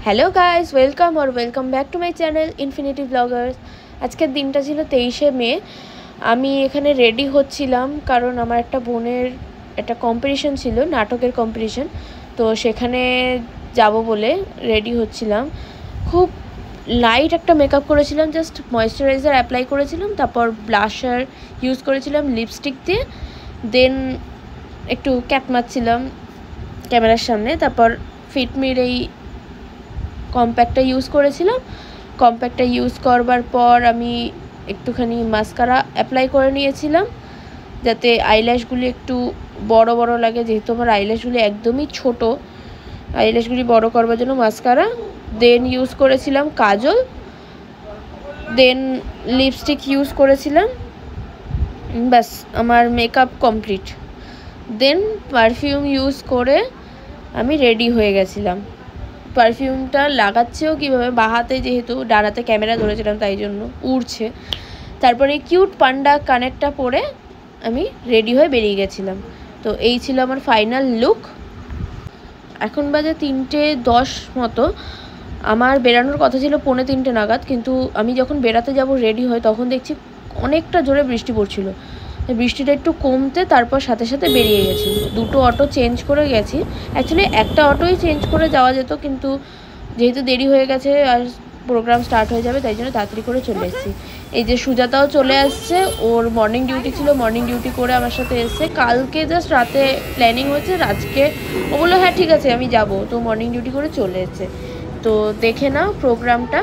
Hello guys, welcome back to my channel infinity Bloggers. আজকের দিনটা ছিল 23শে মে। আমি এখানে রেডি হচ্ছিলাম কারণ আমার একটা বোনের একটা কম্পিটিশন ছিল, নাটকের কম্পিটিশন। তো সেখানে যাব বলে রেডি হচ্ছিলাম। খুব লাইট একটা মেকআপ করেছিলাম, জাস্ট ময়েশ্চারাইজার অ্যাপ্লাই করেছিলাম, তারপর ব্লাশার ইউজ করেছিলাম লিপস্টিক দিয়ে, দেন একটু ক্যাপ মারছিলাম ক্যামেরার সামনে, তারপর ফিটমির এই কম্প্যাক্টটা ইউজ করেছিলাম। কম্প্যাক্টটা ইউজ করবার পর আমি একটুখানি মাস্কারা অ্যাপ্লাই করে নিয়েছিলাম যাতে আইল্যাশগুলি একটু বড় বড় লাগে, যেহেতু আমার আইল্যাশগুলি একদমই ছোট। আইল্যাশগুলি বড় করবার জন্য মাস্কারা, দেন ইউজ করেছিলাম কাজল, দেন লিপস্টিক ইউজ করেছিলাম। ব্যাস, আমার মেকআপ কমপ্লিট। দেন পারফিউম ইউজ করে আমি রেডি হয়ে গেছিলাম। পারফিউমটা লাগাচ্ছেও কীভাবে, বাহাতে যেহেতু ডানাতে ক্যামেরা ধরেছিলাম তাই জন্য উড়ছে। তারপরে কিউট পান্ডা কানেরটা পরে আমি রেডি হয়ে বেরিয়ে গেছিলাম। তো এই ছিল আমার ফাইনাল লুক। এখন বাজে 3:10 মতো। আমার বেরানোর কথা ছিল 2:45 নাগাদ, কিন্তু আমি যখন বেরাতে যাব রেডি হয়ে তখন দেখছি অনেকটা জোরে বৃষ্টি পড়ছিল। বৃষ্টিটা একটু কমতে তারপর সাথে সাথে বেরিয়ে গেছি। দুটো অটো চেঞ্জ করে গেছি। অ্যাকচুয়ালি একটা অটোই চেঞ্জ করে যাওয়া যেত, কিন্তু যেহেতু দেরি হয়ে গেছে আর প্রোগ্রাম স্টার্ট হয়ে যাবে তাই জন্য তাড়াতাড়ি করে চলে এসেছি। এই যে সুজাতাও চলে আসছে, ওর মর্নিং ডিউটি ছিল, মর্নিং ডিউটি করে আমার সাথে এসছে। কালকে জাস্ট রাতে প্ল্যানিং হয়েছে, আজকে ও বললো হ্যাঁ ঠিক আছে আমি যাব, তো মর্নিং ডিউটি করে চলে এসেছে। তো দেখে নাও প্রোগ্রামটা।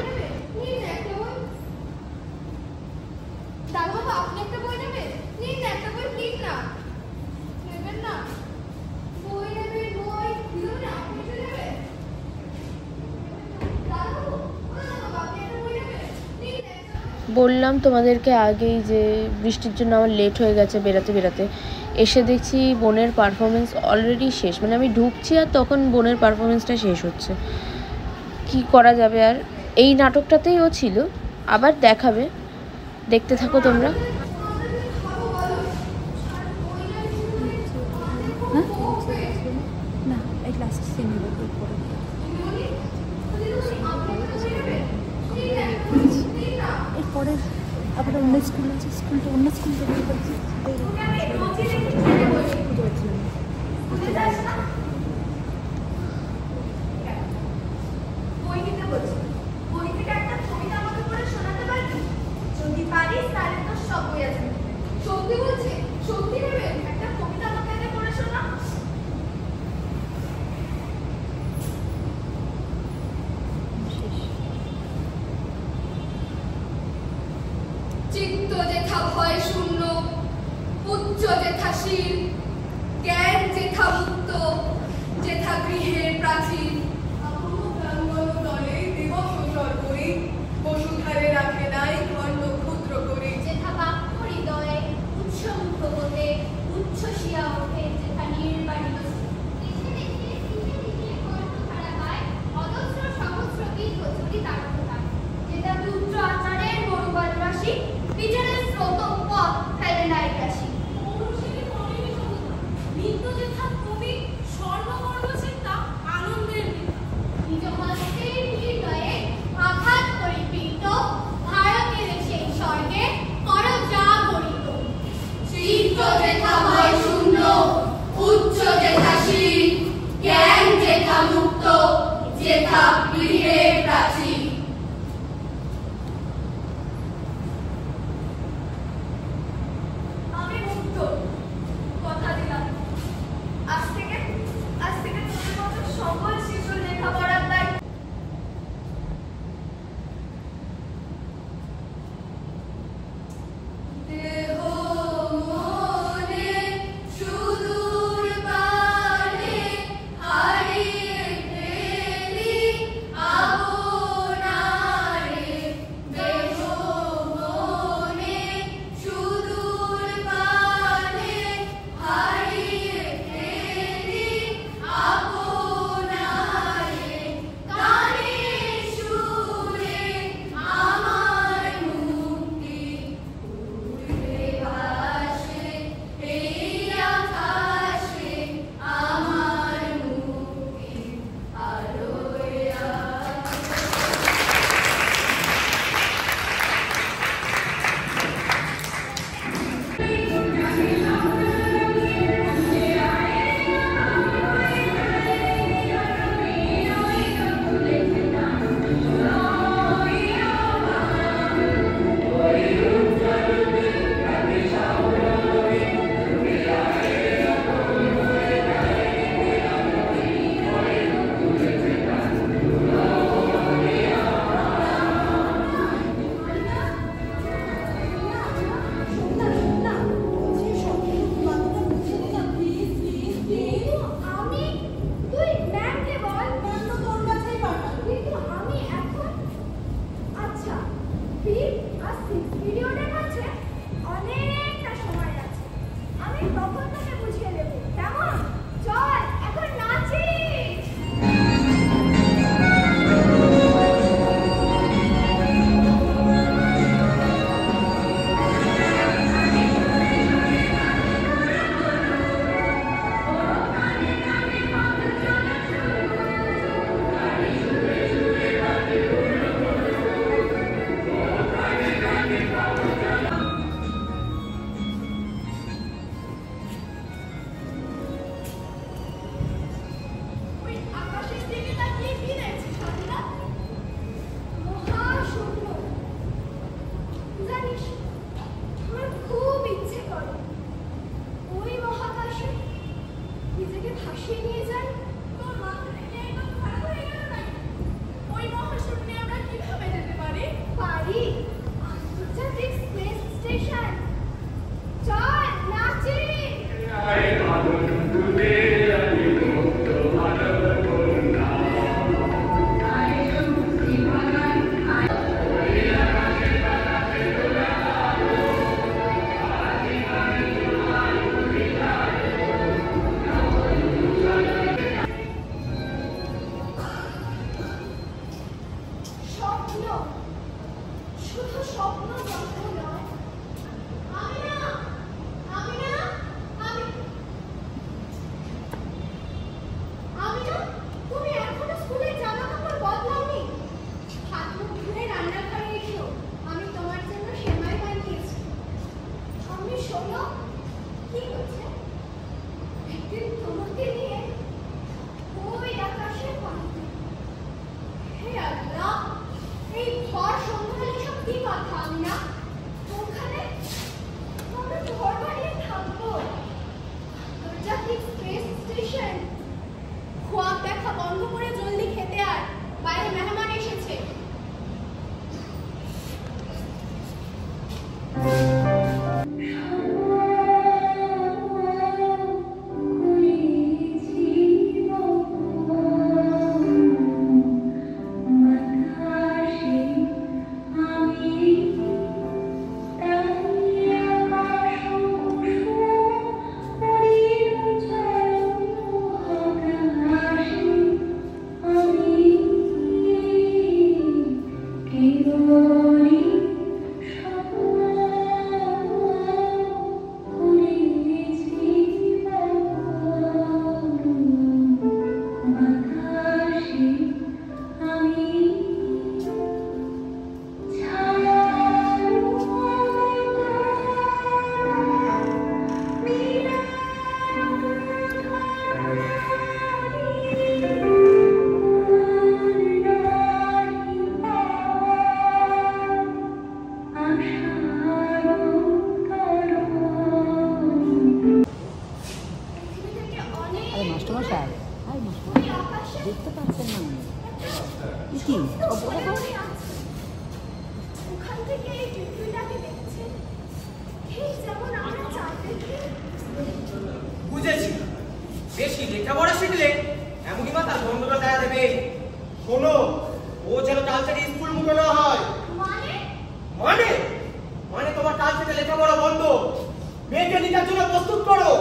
বললাম তোমাদেরকে আগেই যে বৃষ্টির জন্য আমার লেট হয়ে গেছে বেরাতে। এসে দেখছি বোনের পারফরমেন্স অলরেডি শেষ, মানে আমি ঢুকছি আর তখন বোনের পারফরমেন্সটা শেষ হচ্ছে। কি করা যাবে আর, এই নাটকটাতেই ও ছিল, আবার দেখাবে, দেখতে থাকো তোমরা। এরপরে আবার অন্য স্কুল আছে, স্কুলটা অন্য স্কুল থেকে বলছি চিত্ত যেথা ভয় শূন্য, উচ্চ যেথা শীল, জ্ঞান যেথা মুক্ত, যেথা গৃহের প্রাচীর, দলে দিবস করি, বসুধারে রাখে নাই খণ্ড ক্ষুদ্র করি, যেথা বাক্য হৃদয়ে উৎসমুখ হতে উচ্ছ্বসিয়া ওঠে, যেথা নির্বাণিত অজস্র সহস্র বীজ বছরই তারকতা, যেটা রুদ্র আচারের গরুবাদরাশি বিচারের স্রোত পথ ফেলে নাই কাশি। নিত্য যেথা কবি স্বর্ণবর্ণ চিন্তা আনন্দের নিজ হস্তের হৃদয়ে আঘাত করি পীড়িত, ভারতের সেই স্বর্গে কর যা গরিত। চিত্ত যেথা ভয় শূন্য, উচ্চ যেথা শীল, জ্ঞান যেথা মুক্ত, যেথা গৃহের প্রাচীর। আমি মুক্ত, কথা দিলাম। আজ থেকে তোদের মতো সকল শিশুর লেখাপড়ার দায়িত্ব দেহ মনে সুদূর পারে হারিয়ে ফেলি আবর ভিডিওটার মাঝে অনেকটা সময় আছে, আমি তখন তোকে বুঝিয়ে দেবো, কেমন? চল এখন নাচি। ওই আকাশের দিকে তাকিয়ে কি দেখছিস আমরা? মহাশূন্য। জানিস, আমার খুব ইচ্ছে করে ওই মহাকাশে নিজেকে ভাসিয়ে নিয়ে যাই। তোর মাথাটা কি একদম খারাপ হয়ে গেল নাকি? ওই মহাশূন্যে আমরা কিভাবে যেতে পারি? পারি, আন্তর্জাতিক স্পেস স্টেশন। চল নাচি। স্বপ্ন, শুধু স্বপ্ন স্বপ্ন নয়। আমি না, আমি না, আমি আমি না, তুমি এখনো স্কুলের জামা কাপড় বদলাওনি। হাত মুখ ধুয়ে রান্নাঘরে এসো, আমি তোমার জন্য সেমাই বানিয়েছি। আমি শোনো, কি হচ্ছে? একদিন তোমাকে নিয়ে ওই আকাশে পাঠাবো। হে আল্লাহ, এই ভর সন্ধ্যাকালে সব কি কথা? আমি না, ওখানে আমরা ঘর বানিয়ে থাকবো। আন্তর্জাতিক স্পেস স্টেশন। খোয়াব দেখা বন্ধ করে জলদি খেতে আয়, বাইরে মেহমান এসেছে। মাস্টারমশাই, হাই ওই আকাশে দেখতে পাচ্ছেন না উনি? কি ওখান থেকে এই পৃথিবীটাকে দেখছেন, ঠিক যেমন আমরা চাঁদ দেখি। বুঝেছি, বেশি লেখাপড়া শিখলে এমনই মাথার গন্ডগোল দেখা দেবে। শোনো, ও যেন তালসাটি স্কুল মুখে না হয়। মানে মানে মানে তোমার তালসাটে লেখাপড়া বন্ধ। মেয়েকে নিতার জন্য প্রস্তুত করো।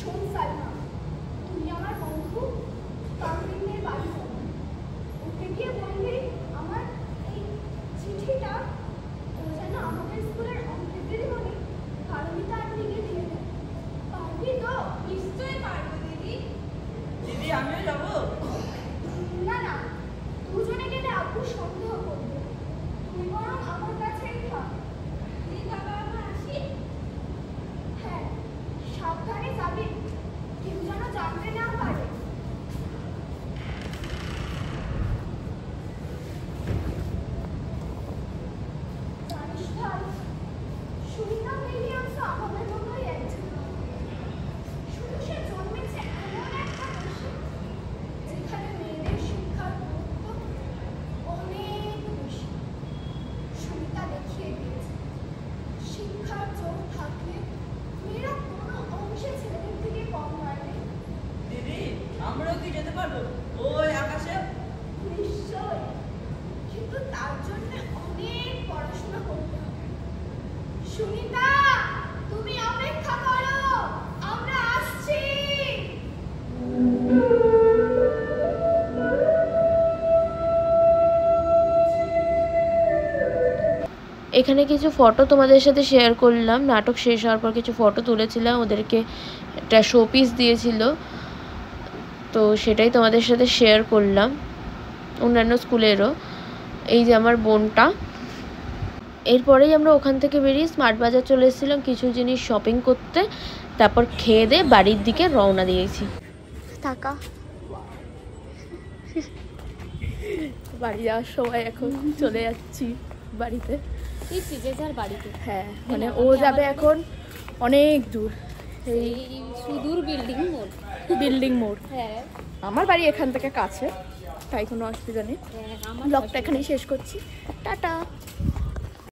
শোন সালমা, তুমি আমার বন্ধু কামরিনের বাড়ি যাবে। ওকে গিয়ে বলবি আমার এই চিঠিটা ও যেন আমাদের স্কুলের অঙ্কের দিদিমণি পারমিতা আন্টিকে দিয়ে দেয়। পারবি তো? নিশ্চয়ই পারবো দিদি। দিদি আমিও যাবো। না না, দুজনে গেলে আব্বু সন্দেহ করবে। তুমি বরং আমার কাছেই থাক। দিদি বাবা আমার আসি। হ্যাঁ, সাবধানে যাবি, কেউ যেন জানতে না পারে। জানিস ভাই, সুনিতা উইলিয়ামস আমাদের মতোই একজন। শুধু সে জন্মেছে এমন একটা দেশে যেখানে মেয়েদের শিক্ষার গুরুত্ব অনেক বেশি। সুনিতা দেখিয়ে দিয়েছে শিক্ষার জোর থাকলে মেয়েরা কোনো অংশে ছেলেদের থেকে কম নয়। দিদি আমরাও কি যেতে পারবো ওই আকাশে? নিশ্চয়, কিন্তু তার জন্য অনেক পড়াশোনা করতে হবে। সুনিতা, তুমি অপেক্ষা করো, আমরা আসছি। এখানে কিছু ফটো তোমাদের সাথে শেয়ার করলাম। নাটক শেষ হওয়ার পর কিছু ফটো তুলেছিলাম, ওদেরকে একটা শোপিস দিয়েছিল, তো সেটাই তোমাদের সাথে শেয়ার করলাম। অন্যান্য স্কুলেরও। এই যে আমার বোনটা। এরপরেই আমরা ওখান থেকে বেরিয়ে স্মার্ট বাজার চলে এসেছিলাম কিছু জিনিস শপিং করতে, তারপর খেয়ে দিয়ে বাড়ির দিকে রওনা দিয়েছি। টাকা বাড়ি যাওয়ার সময় এখন চলে যাচ্ছি বাড়িতে। যে যার বাড়িতে। হ্যাঁ, মানে ও যাবে এখন অনেক দূর, এই সুদূর বিল্ডিং মোড়। হ্যাঁ, আমার বাড়ি এখান থেকে কাছে, তাই কোনো অসুবিধা নেই। আমার ব্লগটা এখানেই শেষ করছি। টাটা।